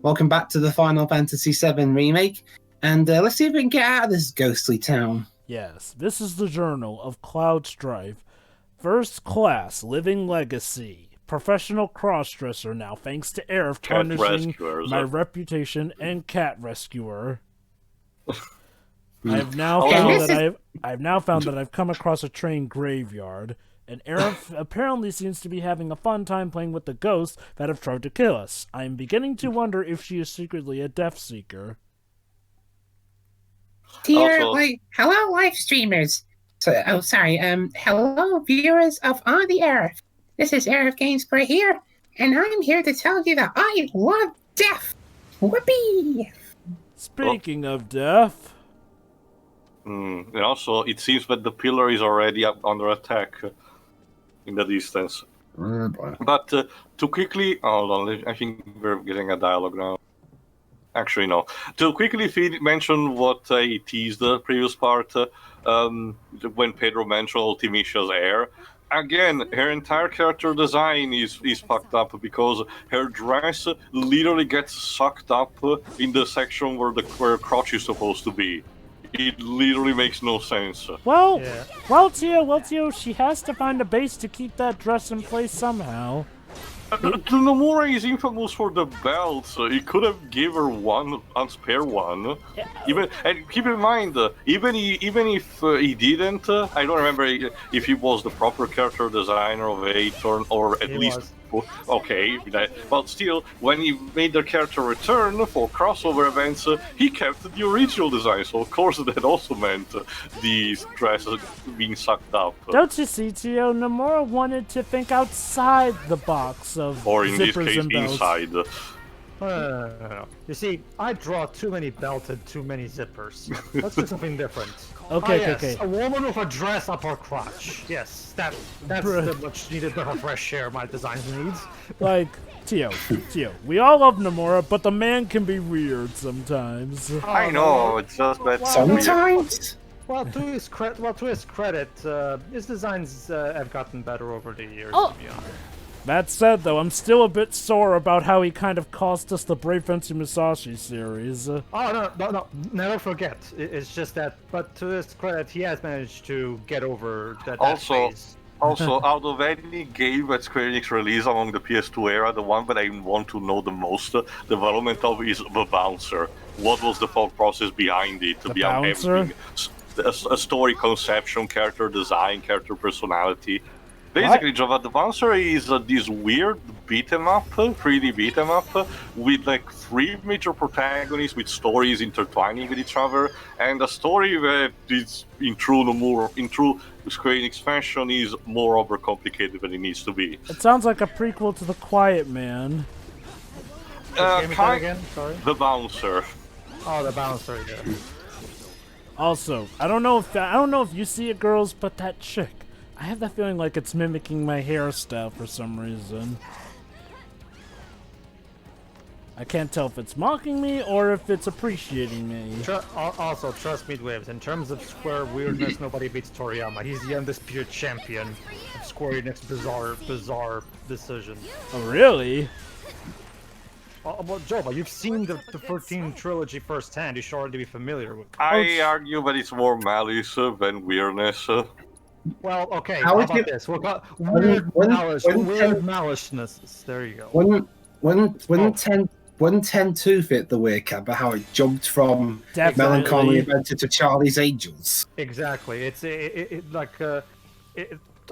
Welcome back to the Final Fantasy VII Remake, and let's see if we can get out of this ghostly town. Yes, this is the Journal of Cloud Strife. First class, living legacy. Professional crossdresser now, thanks to Aerith tarnishing my reputation and cat rescuer. I've now found that I've come across a train graveyard, and Aerith apparently seems to be having a fun time playing with the ghosts that have tried to kill us. I am beginning to wonder if she is secretly a Death Seeker. Hello, live streamers. Hello, viewers of On the Aerith. This is Aerith Gamespray here, and I'm here to tell you that I love death. Whoopee! Speaking of death... And also, it seems that the pillar is already up under attack in the distance. But to quickly... Hold on, I think we're getting a dialogue now. Actually, no. To quickly mention what I teased the previous part, when Pedro mentioned Ultimicia's hair. Again, her entire character design is fucked up because her dress literally gets sucked up in the section where her crotch is supposed to be. It literally makes no sense. Well, Tio, she has to find a base to keep that dress in place somehow. Nomura is infamous for the belts. He could have given her one, a spare one. Yeah. And keep in mind, even if he didn't, I don't remember if he was the proper character designer of Aeton, or at least. Okay, but still, when he made their character return for crossover events, he kept the original design, so of course that also meant these dresses being sucked up. Don't you see, Tio? Nomura wanted to think outside the box of or in this case, and belts. Inside. You see, I draw too many belted, too many zippers. Let's do something different. Okay. A woman with a dress up her crotch. Yes, that's the much needed bit of fresh air my design needs. Like, Tio, we all love Nomura, but the man can be weird sometimes. I know, it's just that sometimes. Well, to his credit, his designs have gotten better over the years, to be honest. That said, though, I'm still a bit sore about how he kind of cost us the Brave Fencer Musashi series. Oh, no, never forget. It's just that, but to his credit, he has managed to get over that phase. Also, out of any game that Square Enix released among the PS2 era, the one that I want to know the most development of is the Bouncer. What was the thought process behind it? Beyond everything? A story conception, character design, character personality. Basically, Java the Bouncer is this weird 3D beat 'em up, with like 3 major protagonists with stories intertwining with each other, and a story that is in true Square Enix fashion is more overcomplicated than it needs to be. It sounds like a prequel to The Quiet Man. Again? Sorry? The Bouncer. Oh, the Bouncer, yeah. Also, I don't know if you see it, girls, but that chick. I have that feeling like it's mimicking my hairstyle for some reason. I can't tell if it's mocking me or if it's appreciating me. Also, trust me, Dwibs, in terms of Square weirdness, nobody beats Toriyama. He's the undisputed champion of Square Enix bizarre decision. Oh, really? Well, Jova, you've seen the 13 trilogy firsthand. You should already be familiar with it. I argue that it's more malice than weirdness. Well, okay, how about this? We'll got weird maliceness. There you go. Wouldn't 10-2 fit the weird cat, but how it jumped from Melancholy Adventure to Charlie's Angels? Exactly.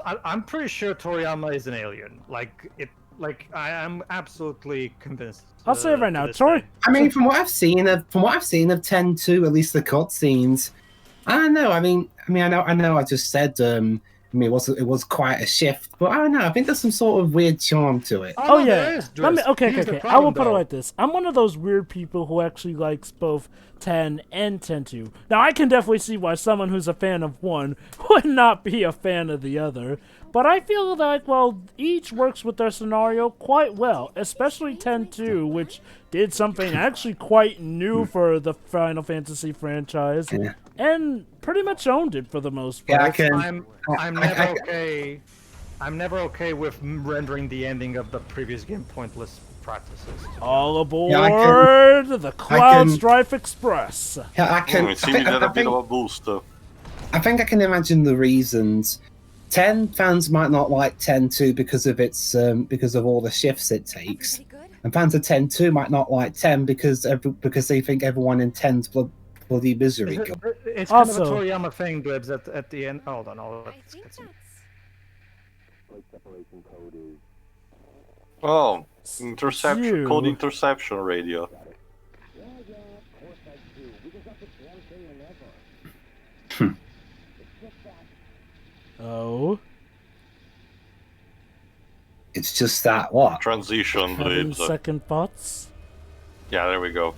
I'm pretty sure Toriyama is an alien. I am absolutely convinced. I'll say it right now, Tori. I mean, from what I've seen of 10-2, at least the cutscenes, I don't know. I know. I just said. It was quite a shift, but I don't know. I think there's some sort of weird charm to it. Oh yeah. Okay. I will put it like this. I'm one of those weird people who actually likes both 10 and 10-2. Now I can definitely see why someone who's a fan of one would not be a fan of the other. But I feel like, well, each works with their scenario quite well, especially 10-2, which did something actually quite new for the Final Fantasy franchise, and pretty much owned it for the most part. Yeah, I'm never okay with rendering the ending of the previous game pointless practices. All aboard Yeah, the Cloud Strife Express. Yeah, I can. It seems that a bit of a boost. I think I can imagine the reasons. 10 fans might not like 10-2 because of its because of all the shifts it takes, and fans of 10-2 might not like 10 because they think everyone in 10's bloody misery. It's Also, kind of a Toriyama thing, Dwibs, at the end. Hold on, Oh, code interception radio. Oh. It's just that what? Transition, Having Dwibs. second thoughts. Yeah, there we go.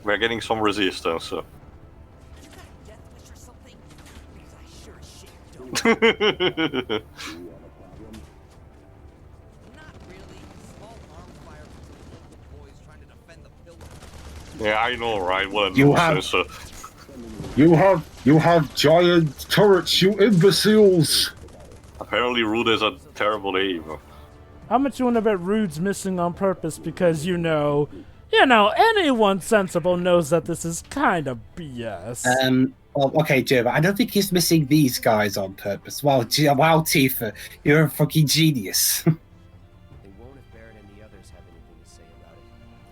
We're getting some resistance. Yeah, I know, right? What a nuisance. You have giant turrets, you imbeciles! Apparently, Rude is a terrible aim. How much you want to bet Rude's missing on purpose because anyone sensible knows that this is kind of BS. Well, okay, Joe, but I don't think he's missing these guys on purpose. Wow, Tifa, you're a fucking genius. They won't if Barrett and the others have anything to say about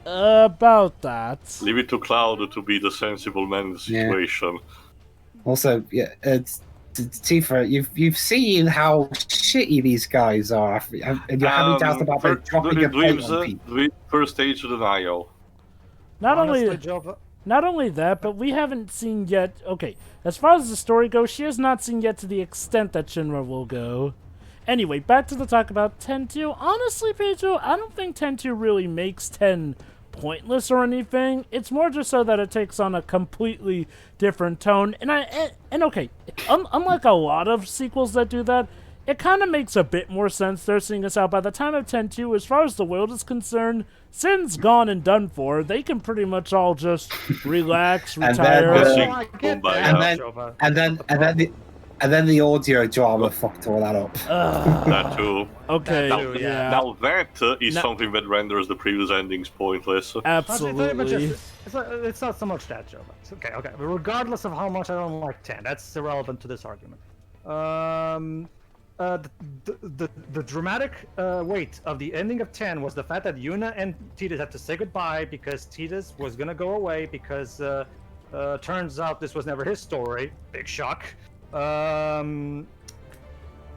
it. About that. Leave it to Cloud to be the sensible man in the situation. Also, yeah, Tifa, you've seen how shitty these guys are, and you're having doubts about them dropping a plate on people. First stage denial. Not Jova. Not only that, but we haven't seen yet. Okay, as far as the story goes, she has not seen yet to the extent that Shinra will go. Anyway, back to the talk about 10-2. Honestly, Pedro, I don't think 10-2 really makes 10 pointless or anything. It's more just so that it takes on a completely different tone. And okay, unlike a lot of sequels that do that, it kind of makes a bit more sense there, seeing us out. By the time of 10-2, as far as the world is concerned, Sin's gone and done for. They can pretty much all just relax, retire. And then the audio drama fucked all that up. That too. Okay, Now that is something that renders the previous endings pointless. Absolutely. It's not so much that, Joe. Okay. But regardless of how much I don't like 10, that's irrelevant to this argument. The dramatic weight of the ending of 10 was the fact that Yuna and Tidus had to say goodbye because Tidus was gonna go away because turns out this was never his story. Big shock. So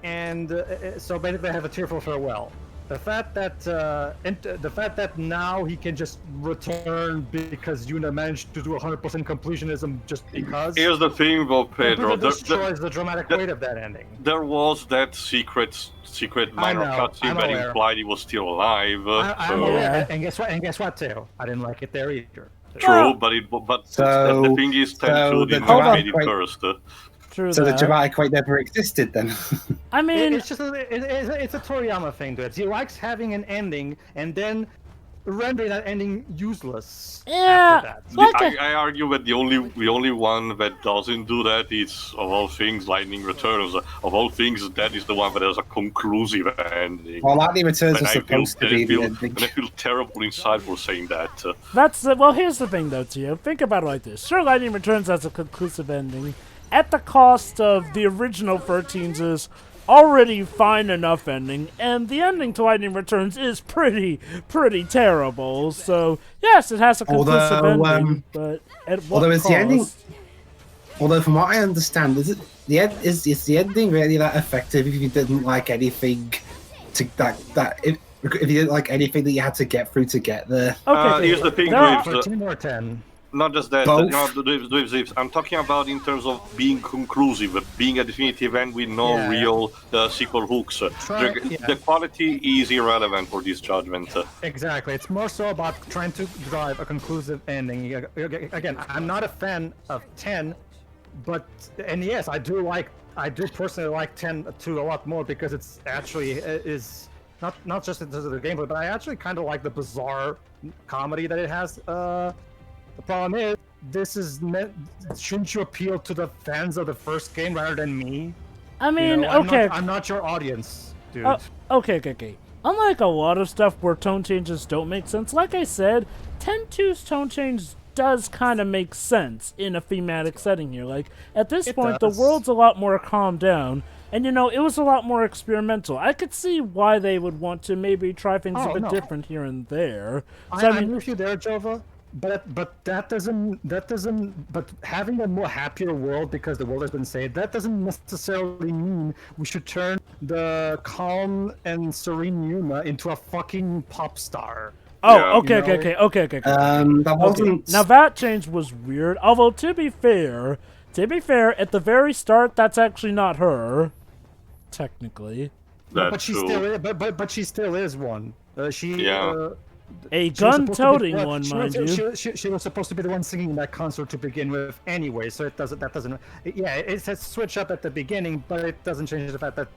basically they have a tearful farewell. The fact that now he can just return because Yuna managed to do 100% completionism just because. Here's the thing, though, Pedro. Destroys the dramatic weight of that ending. There was that secret minor cutscene that implied he was still alive. I'm aware. And guess what, too? I didn't like it there either. True, but the thing is, 10-2 didn't make it first. So the dramatic weight never existed then. I mean, it's just it's a Toriyama thing to it. He likes having an ending and then rendering that ending useless. Yeah. After that. I argue that the only one that doesn't do that is, of all things, Lightning Returns. Of all things, that is the one that has a conclusive ending. Well, Lightning Returns was supposed to be the ending. And I feel terrible inside for saying that. Well, here's the thing, though, Tio. Think about it like this. Sure, Lightning Returns has a conclusive ending. At the cost of the original 13's already fine enough ending, and the ending to Lightning Returns is pretty terrible. So yes, it has a conclusive ending, but at what cost? The ending, although from what I understand, is the ending really that effective if you didn't like anything if you didn't like anything that you had to get through to get there? Okay, here's the thing, 13 or 10. Not just that, I'm talking about in terms of being conclusive, being a definitive end with no real sequel hooks. The quality is irrelevant for this judgment. Exactly, it's more so about trying to drive a conclusive ending. Again, I'm not a fan of 10, and yes, I do personally like 10-2 a lot more because it's actually is not just in terms of the gameplay, but I actually kind of like the bizarre comedy that it has. The problem is, shouldn't you appeal to the fans of the first game rather than me? I mean, I'm not your audience, dude. Okay. unlike a lot of stuff where tone changes don't make sense, like I said, 10-2's tone change does kind of make sense in a thematic setting here. Like, at this point, the world's a lot more calmed down, and, you know, it was a lot more experimental. I could see why they would want to maybe try things a bit different here and there. So, I'm with you there, Jova. But having a more happier world because the world has been saved, that doesn't necessarily mean we should turn the calm and serene Yuma into a fucking pop star. Oh, Yeah. okay. That wasn't. Now that change was weird. Although to be fair, at the very start, that's actually not her, technically. That's But she true. still is. But she still is one. A She was gun-toting supposed to be- one, she mind was, you. She was supposed to be the one singing that concert to begin with, anyway. So that doesn't. Yeah, it says switch up at the beginning, but it doesn't change the fact that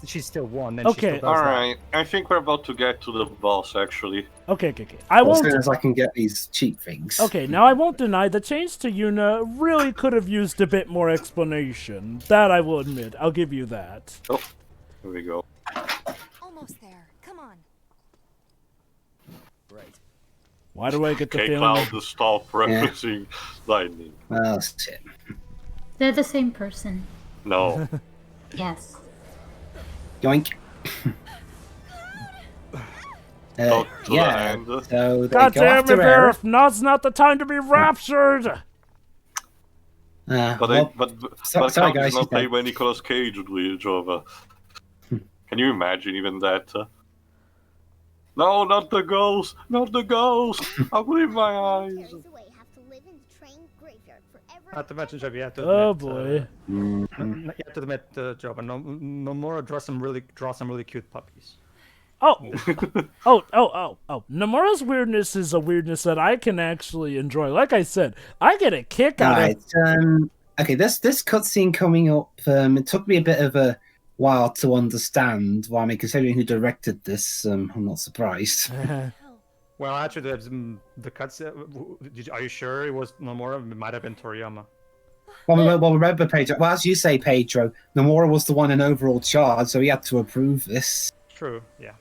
she's still one. And Okay. She still does that. Alright, I think we're about to get to the boss, actually. Okay. I As won't. soon as I can get these cheap things. Okay, now I won't deny the change to Yuna really could have used a bit more explanation. That I will admit. I'll give you that. Oh, here we go. Almost there. Come on. Right. Why do I get the Okay, feeling? Cloud, stop referencing lightning. Oh, shit. They're the same person. No. Yes. Yoink. Talk to the yeah. hand. So they God go damn it, after Varith! Now's not the time to be raptured! But well, but sorry, Cloud guys, is not she's played dead. by Nicolas Cage, do you, Jova? Can you imagine even that? No, not the ghost! Not the ghost! I believe my eyes! Carries away have to live in the train graveyard forever. Not to mention, Job, you have to Oh admit, boy. you have to admit, Job, Nomura draw some really cute puppies. Oh, Nomura's weirdness is a weirdness that I can actually enjoy. Like I said, I get a kick out of. Right. Okay. This cutscene coming up. It took me a bit of a while to understand. Well, I mean, considering who directed this, I'm not surprised. Well, actually, the cutscene. Are you sure it was Nomura? It might have been Toriyama. Well, remember, Pedro. Well, as you say, Pedro, Nomura was the one in overall charge, so he had to approve this. True. Yeah.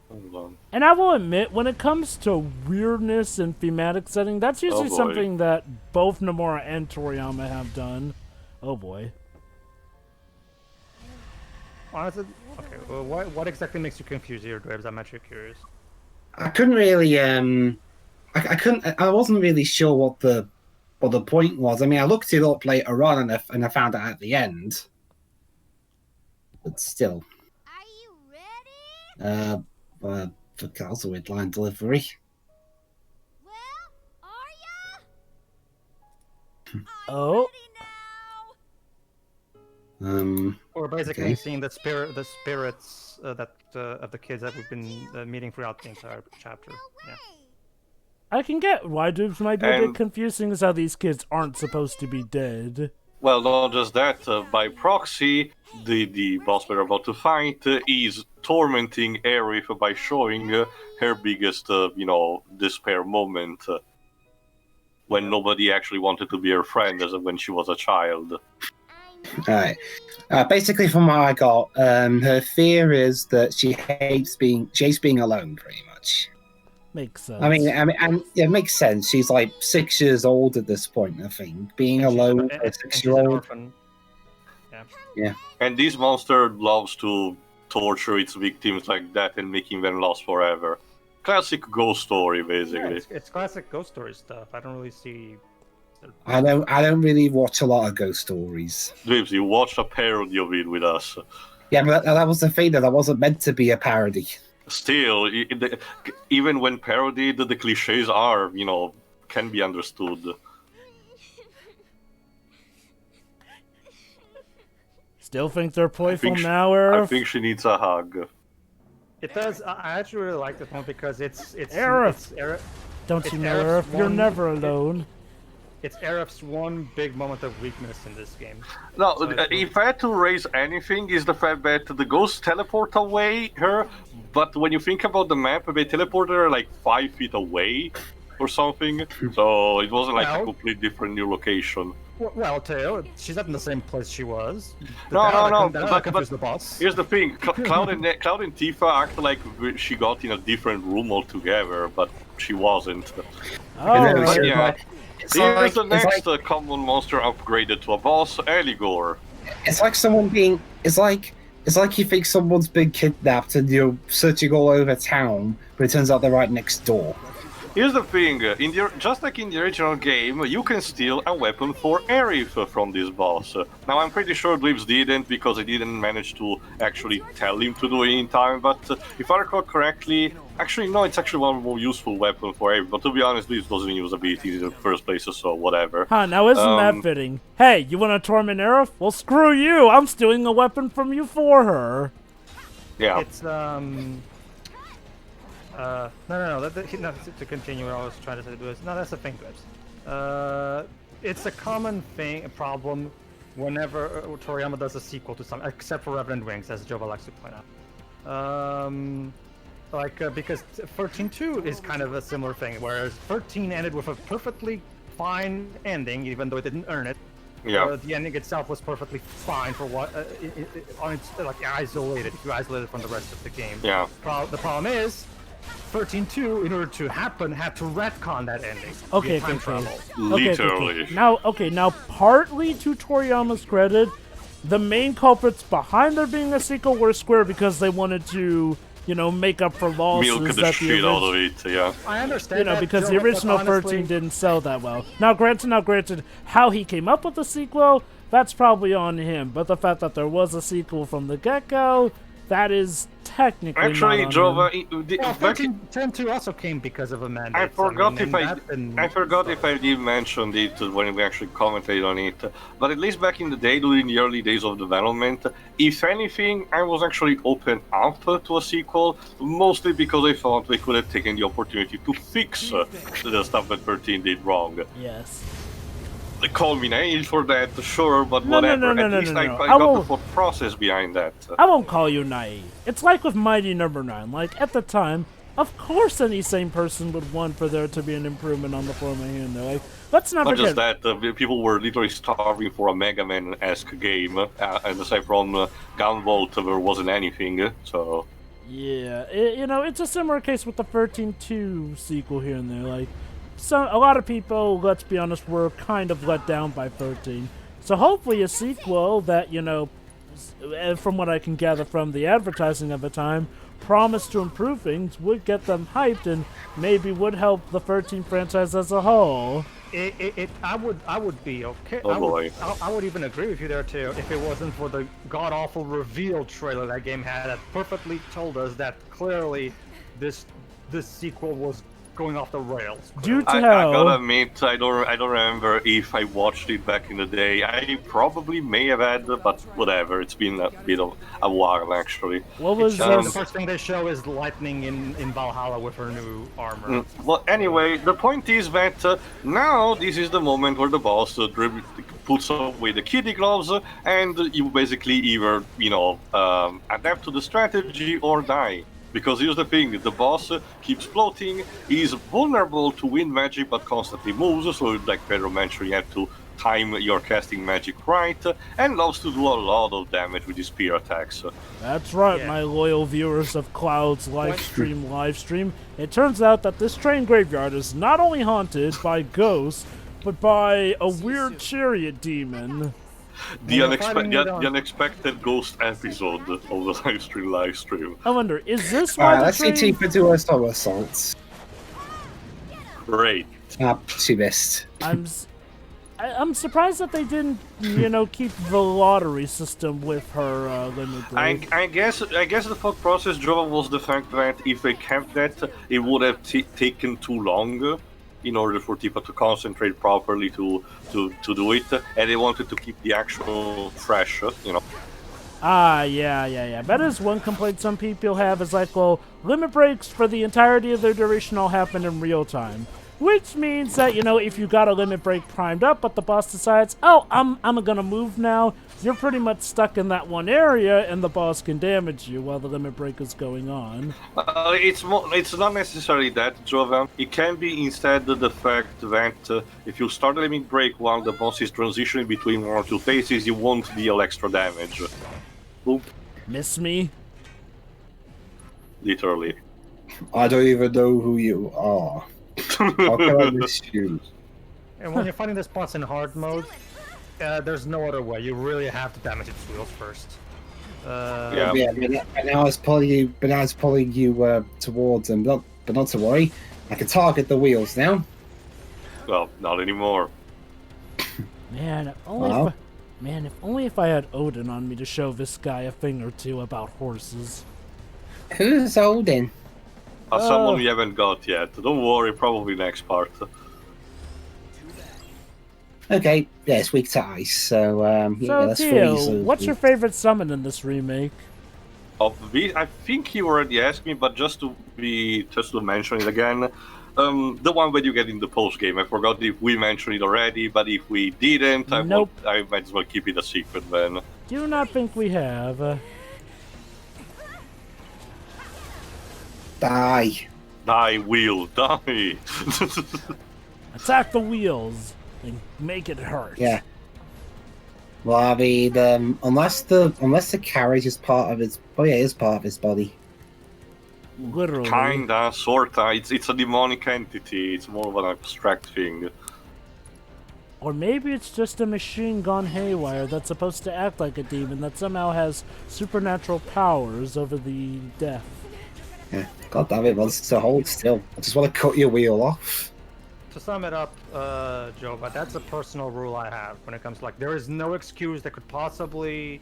Hold on. And I will admit, when it comes to weirdness and thematic setting, that's usually boy. something that both Nomura and Toriyama have done. Oh boy. Honestly, okay. Well, what exactly makes you confused here, Dwibs? I'm actually curious. I couldn't really. I wasn't really sure what the point was. I mean, I looked it up later on, and I found out at the end. But still, Are you ready? that was a weird line delivery. Well, are ya? Oh. We're basically Okay. seeing the spirits that of the kids that we've been meeting throughout the entire chapter. Yeah. I can get why Dwibs might be a bit And- confusing as how these kids aren't supposed to be dead. Well, not just that, by proxy, the boss we're about to fight is tormenting Aerith by showing her biggest, despair moment when nobody actually wanted to be her friend as when she was a child. Alright. Basically, from what I got, her fear is that she hates being alone, pretty much. Makes sense. I mean, and it makes sense. She's like 6 years old at this point. I think being alone for a And she's an 6-year-old. orphan. Yeah. And this monster loves to torture its victims like that and making them lost forever. Classic ghost story, Yeah, basically. it's classic ghost story stuff. I don't really see. I don't really watch a lot of ghost stories. Dwibs, you watched a parody of it with us. Yeah, but that was the thing, that wasn't meant to be a parody. Still, even when parodied, the cliches are, can be understood. Still think they're playful think she- now, I Aerith? think she needs a hug. It does. I actually really like this one because it's Aerith! Aerith. Don't it's you know, Aerith's Aerith? You're one- never alone. It's Aerith's one big moment of weakness in this game. No, So it's- if I had to raise anything, is the fact that the ghosts teleport away her, but when you think about the map, they teleported her like 5 feet away or something, so it wasn't like a Well- complete different new location. Well, Teo, she's not in the same place she was. No. But But the boss. here's the thing: Cloud and Tifa act like she got in a different room altogether, but she wasn't. Oh, And then right. it's Yeah. like- it's Here's like- the it's next like- common monster upgraded to a boss, Eligor. It's like someone being. It's like you think someone's been kidnapped and you're searching all over town, but it turns out they're right next door. Here's the thing: just like in the original game, you can steal a weapon for Aerith from this boss. Now, I'm pretty sure Dwibs didn't because he didn't manage to actually tell him to do it in time. But if I recall correctly, actually no, it's actually one more useful weapon for Aerith. But to be honest, Dwibs doesn't use abilities in the first place, so whatever. Huh, now isn't that fitting? Hey, you want to torment Aerith? Well, screw you! I'm stealing a weapon from you for her. Yeah. It's no. To continue what I was trying to say was no. That's the thing, Dwibs. It's a common thing, a problem, whenever Toriyama does a sequel to something, except for Revenant Wings, as Jova likes to point out. Because 13-2 is kind of a similar thing, whereas 13 ended with a perfectly fine ending, even though it didn't earn it. Yeah. The ending itself was perfectly fine for what on its isolated. If you isolate it from the rest of the game. Yeah. The problem is, 13-2, in order to happen, had to retcon that ending. Okay, via time okay. travel. Literally. Now, partly to Toriyama's credit, the main culprits behind there being a sequel were Square because they wanted to, make up for losses Milk the that shit out of it, yeah. I understand that, because the Joe, but original honestly, 13 didn't sell that well. Now, granted, how he came up with the sequel, that's probably on him. But the fact that there was a sequel from the get-go, that is technically Actually, not on him. Jova, Well, back 13-2 also came because of a mandate. I forgot if I did mention it when we actually commented on it. But at least back in the day, during the early days of development, if anything, I was actually open up to a sequel, mostly because I thought they could have taken the opportunity to fix the stuff that 13 did wrong. Yes. They call me naive for that, sure, but No, whatever. no, At least I I got the won't- thought process behind that. I won't call you naive. It's like with Mighty Number 9. Like, at the time, of course any sane person would want for there to be an improvement on the former Hyundai. Like, let's not Not forget... just that, people were literally starving for a Mega Man-esque game, and aside from Gunvolt, there wasn't anything, so... Yeah, it's a similar case with the 13-2 sequel here and there. Like, a lot of people, let's be honest, were kind of let down by 13. So hopefully a sequel that, from what I can gather from the advertising of the time, promised to improve things, would get them hyped and maybe would help the 13 franchise as a whole. I would be okay. Oh boy. I would even agree with you there too, if it wasn't for the god-awful reveal trailer that game had that perfectly told us that clearly this sequel was going off the rails. Due to I how... gotta admit, I don't remember if I watched it back in the day. I probably may have had, but whatever. It's been a bit of a while, actually. What was the first thing they show is Lightning in Valhalla with her new armor. Well, anyway, the point is that now this is the moment where the boss puts away the kiddie gloves, and you basically either, adapt to the strategy or die. Because here's the thing, the boss keeps floating, he's vulnerable to wind magic but constantly moves, so like Pedro mentioned, you have to time your casting magic right, and loves to do a lot of damage with his spear attacks. That's right, my loyal viewers of Cloud's livestream. It turns out that this train graveyard is not only haunted by ghosts, but by a weird chariot demon. The unexpected ghost episode of the live stream. I wonder, is this why let's see Tifa do her somersaults. Great. She missed. I'm surprised that they didn't, keep the lottery system with her limit break. I guess the thought process, Jova, was the fact that if they kept that, it would have taken too long in order for Tifa to concentrate properly to do it, and they wanted to keep the actual fresh, Yeah. That is one complaint some people have, is like, well, limit breaks for the entirety of their duration all happen in real time. Which means that, if you got a limit break primed up, but the boss decides, oh, I'm gonna move now, you're pretty much stuck in that one area, and the boss can damage you while the limit break is going on. It's not necessarily that, Jovan. It can be instead the fact that if you start the limit break while the boss is transitioning between one or two phases, you won't deal extra damage. Boop. Miss me? Literally. I don't even know who you are. How can I miss you? And when you're fighting this boss in hard mode, there's no other way. You really have to damage its wheels first. Yeah, but now it's pulling you towards them. But not to worry, I can target the wheels now. Well, not anymore. Man, if only if I had Odin on me to show this guy a thing or two about horses. Who's Odin? Someone we haven't got yet. Don't worry, probably next part. Okay, yeah, it's weak to ice, so let's freeze. What's your favorite summon in this remake? I think you already asked me, but just to mention it again, the one where you get in the post game. I forgot if we mentioned it already, but if we didn't, Nope. I might as well keep it a secret then. Do not think we have. Die. Die, wheel, die! Attack the wheels and make it hurt. Yeah. Well, I mean, unless the carriage is part of his, it is part of his body. Literally. Kinda, sorta. It's a demonic entity. It's more of an abstract thing. Or maybe it's just a machine gone haywire that's supposed to act like a demon that somehow has supernatural powers over the deaf. Yeah. God damn it, wants to hold still. I just want to cut your wheel off. To sum it up, Joe, but that's a personal rule I have when it comes to, there is no excuse that could possibly...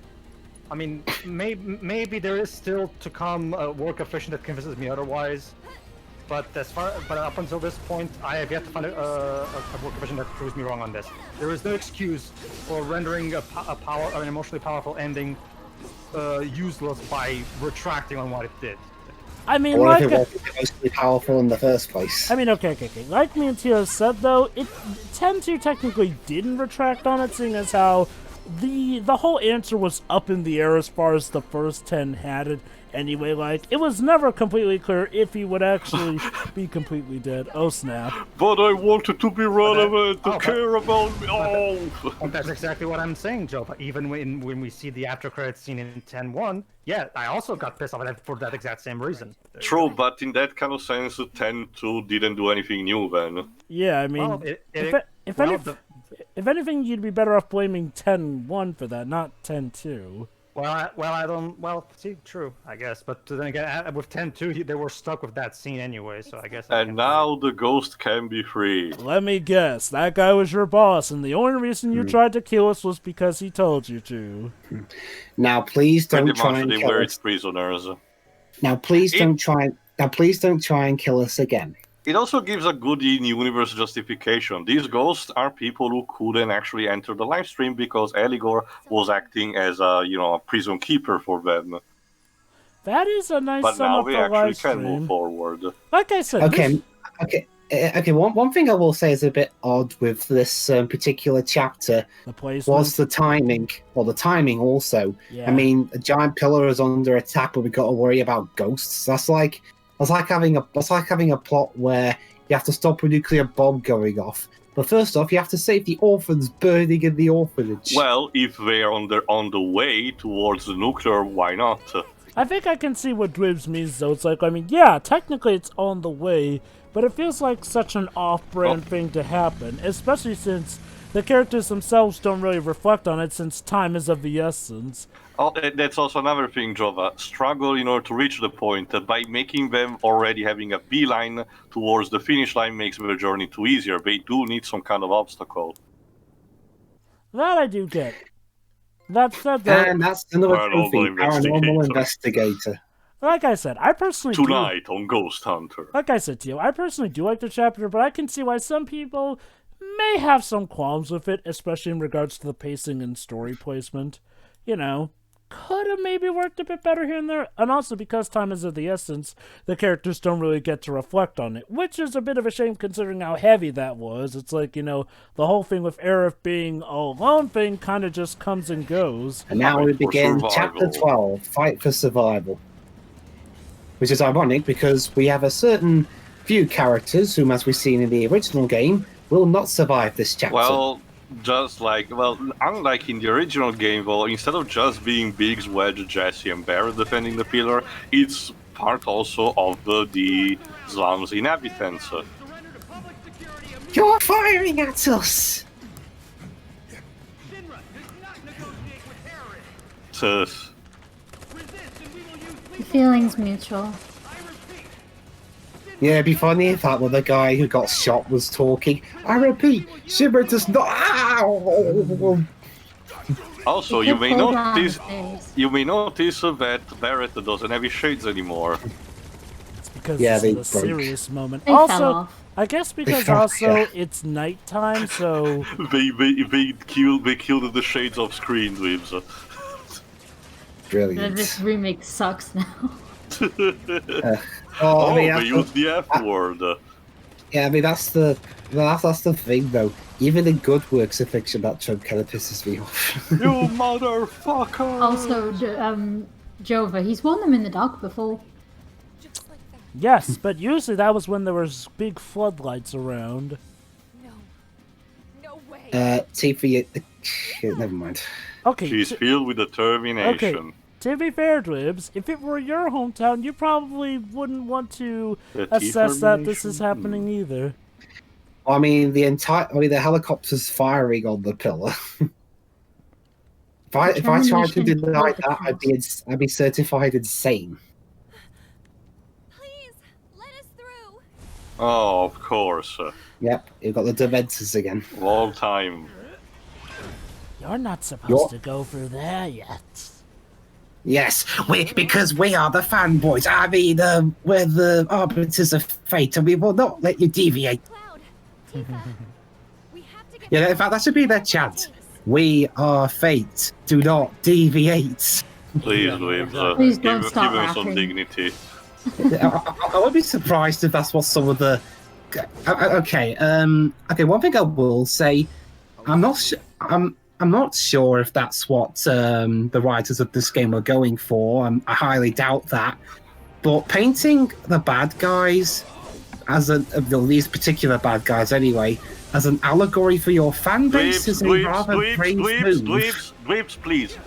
I mean, maybe there is still to come a work efficient that convinces me otherwise, but up until this point, I have yet to find a work efficient that proves me wrong on this. There is no excuse for rendering an emotionally powerful ending useless by retracting on what it did. I mean, or if it wasn't mostly powerful in the first place. I mean, okay. Like me and Tio said, though, 10-2 technically didn't retract on it, seeing as how the whole answer was up in the air as far as the first 10 had it. Anyway, it was never completely clear if he would actually be completely dead. Oh, snap. But I wanted to be relevant, to care about me. But that's exactly what I'm saying, Joe. But even when we see the after credits scene in 10-1, yeah, I also got pissed off at it for that exact same reason. True, but in that kind of sense, 10-2 didn't do anything new then. Yeah, I mean, if anything, you'd be better off blaming 10-1 for that, not 10-2. True, I guess. But then again, with 10-2, they were stuck with that scene anyway, so I guess... And now the ghost can be free. Let me guess, that guy was your boss, and the only reason you tried to kill us was because he told you to. Now, please don't try and kill us. Prisoners. Now, please don't try and kill us again. It also gives a good in-universe justification. These ghosts are people who couldn't actually enter the live stream because Eligor was acting as a prison keeper for them. That is a nice but sum now up we for actually live can stream. move forward. Like I said, Okay. One thing I will say is a bit odd with this particular chapter was the timing. Well, the timing also. Yeah. I mean, a giant pillar is under attack, but we got to worry about ghosts. That's like having a plot where you have to stop a nuclear bomb going off. But first off, you have to save the orphans burning in the orphanage. Well, if they're on the way towards the nuclear, why not? I think I can see what Dwibs means, though. It's yeah, technically it's on the way, but it feels like such an off-brand thing to happen, especially since the characters themselves don't really reflect on it since time is of the essence. Oh, that's also another thing, Jova. Struggle in order to reach the point. By making them already having a beeline towards the finish line makes their journey too easier. They do need some kind of obstacle. That I do get. That said, though... And that's another trophy, Paranormal Investigator. Like I said, I personally Tonight on Ghost Hunter. Like I said to you, I personally do like the chapter, but I can see why some people may have some qualms with it, especially in regards to the pacing and story placement. could have maybe worked a bit better here and there. And also because time is of the essence, the characters don't really get to reflect on it, which is a bit of a shame considering how heavy that was. It's like, you know, the whole thing with Aerith being a lone thing kind of just comes and goes. And now we begin Chapter 12, Fight for Survival. Which is ironic because we have a certain few characters whom, as we've seen in the original game, will not survive this chapter. Well, unlike in the original game, well, instead of just being Biggs, Wedge, Jesse, and Barrett defending the pillar, it's part also of the slums inhabitants. You're firing at us! The feeling's mutual. Yeah, it'd be funny if that were the guy who got shot was talking. I repeat, Shimmer does not. Ow! Also, you may notice that Barrett doesn't have his shades anymore. It's because this is a serious moment. They fell Also, off. I guess because also it's nighttime, so they killed the shades off screen, Dwibs. Brilliant. This remake sucks now. I mean, they used the F word. Yeah, I mean that's the thing though. Even in good works of fiction, that trope kind of pisses me off. You motherfucker! Also, Jova, he's won them in the dark before. yes, but usually that was when there was big floodlights around. No way. Tifa, never mind. Okay. She's filled with determination. Okay. To be fair, Dwibs, if it were your hometown, you probably wouldn't want to assess that this is happening either. I mean, the helicopter's firing on the pillar. if I tried to deny that, I'd be certified insane. Please, let us through. Oh, of course. Yep, you've got the Dementors again. Long time. You're not supposed to go through there yet. Yes, because we are the fanboys. I mean, we're the arbiters of fate, and we will not let you deviate. Cloud, Tifa, we have to get Yeah, in fact, that should be their chant. We are fate. Do not deviate. Please, Dwibs. Please don't stop give him some laughing. dignity. I would be surprised if that's what some of the. Okay. One thing I will say, I'm not sure if that's what the writers of this game are going for. I highly doubt that. But painting the bad guys these particular bad guys anyway, as an allegory for your fan base is a rather brave move. Dwibs, please.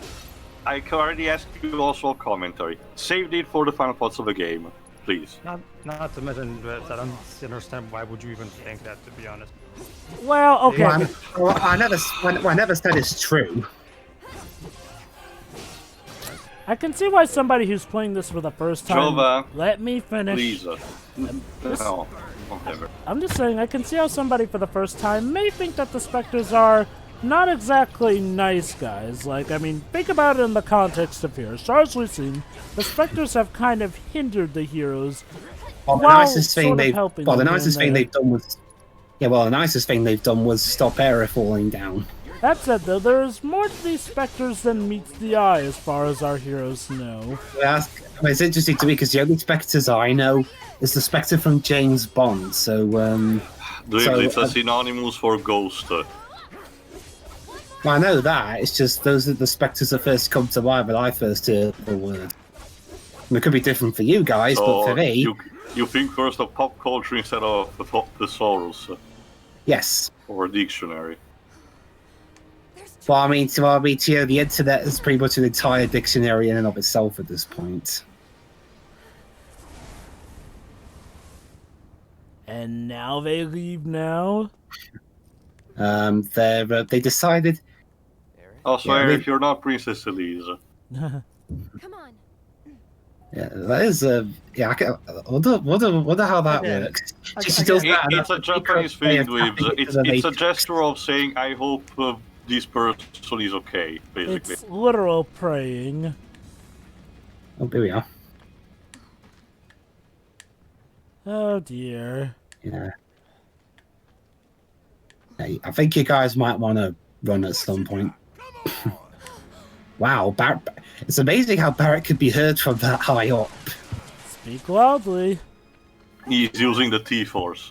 I already asked you also a commentary. Save it for the final thoughts of the game, please. Not to mention that I don't understand why would you even think that, to be honest. Well, okay. I never said it's true. I can see why somebody who's playing this for the first time. Jova, let me finish. Please. No, whatever. I'm just saying, I can see how somebody for the first time may think that the Spectres are not exactly nice guys. Like, I mean, think about it in the context of here. As far as we've seen, the Spectres have kind of hindered the heroes. Well, the nicest thing they've done was stop Aerith falling down. That said, though, there is more to these Spectres than meets the eye, as far as our heroes know. It's interesting to me because the only Spectres I know is the Spectre from James Bond. So, It's a synonymous for ghost. I know that. It's just those are the Spectres that first come to mind when I first heard the word. It could be different for you guys, but for me, you think first of pop culture instead of the thesaurus. Yes. Or a dictionary. Well, I mean, the internet is pretty much an entire dictionary in and of itself at this point. And now they leave now? They decided. Oh, sorry, if you're not Princess Elise. Come on. Yeah, that is yeah. I wonder how that works. She does that. It's a Japanese thing, Dwibs. It's a gesture of saying, "I hope this person is okay." Basically, it's literal praying. Oh, here we are. Oh dear. Yeah. Hey, I think you guys might want to run at some point. Wow, It's amazing how Barrett could be heard from that high up. Speak loudly. He's using the T-Force.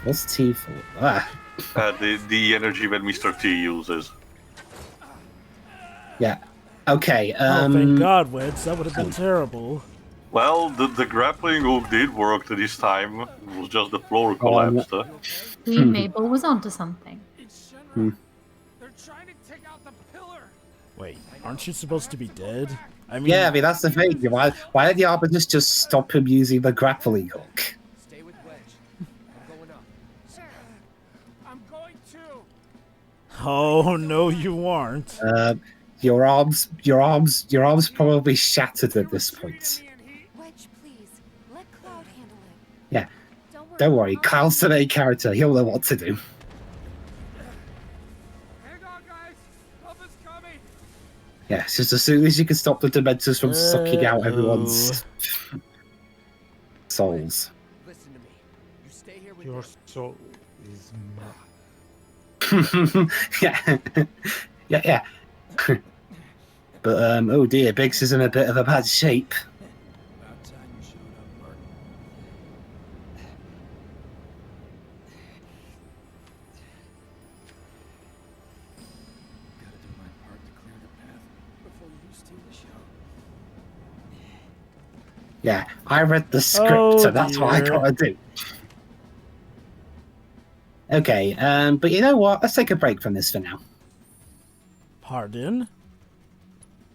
What's T for? Ah, The energy that Mr. T uses. yeah. Okay. Oh, thank God, Weds. That would have been terrible. Well, the grappling hook did work this time. It was just the floor collapsed. Queen Mabel was onto something. They're trying to take out the pillar. Wait, aren't you supposed to be dead? I mean, Yeah, I mean, that's the thing. Why did the Arbiters just stop him using the grappling hook? Stay with Wedge. I'm going up. Sure. I'm going to. Oh no, you aren't. Your arms probably shattered at this point. Wedge, please. Let Cloud handle it. Yeah, Don't worry. don't worry. Kyle's the main character. He'll know what to do. Hang on, guys. Help is coming. Yeah, it's just as soon as you can stop the Dementors from sucking out everyone's souls. Listen to me. You stay here with Your them. soul is mad. yeah. But oh dear, Biggs is in a bit of a bad shape. About time you showed up, Martin. Gotta do my part to clear the path before you steal the show. Yeah, I read the script, Oh, so that's what I dear. gotta do. Okay, but you know what? Let's take a break from this for now. Pardon?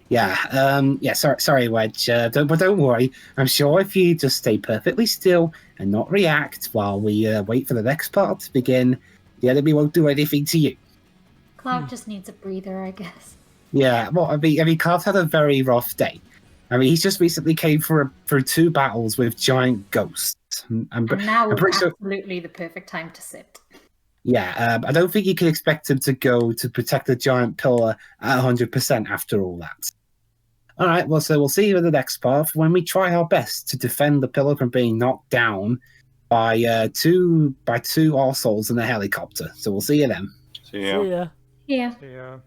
Yeah, sorry, Wedge. But don't worry. I'm sure if you just stay perfectly still and not react while we wait for the next part to begin, the enemy won't do anything to you. Cloud just needs a breather, I guess. Yeah, well, I mean, Carl's had a very rough day. I mean, he's just recently came through 2 battles with giant ghosts. And now I'm is pretty sure. absolutely the perfect time to sit. Yeah, I don't think you can expect him to go to protect the giant pillar at 100% after all that. All right, well, so we'll see you in the next part when we try our best to defend the pillar from being knocked down by two arseholes in a helicopter. So we'll see you then. So yeah. See ya. Yeah. Yeah.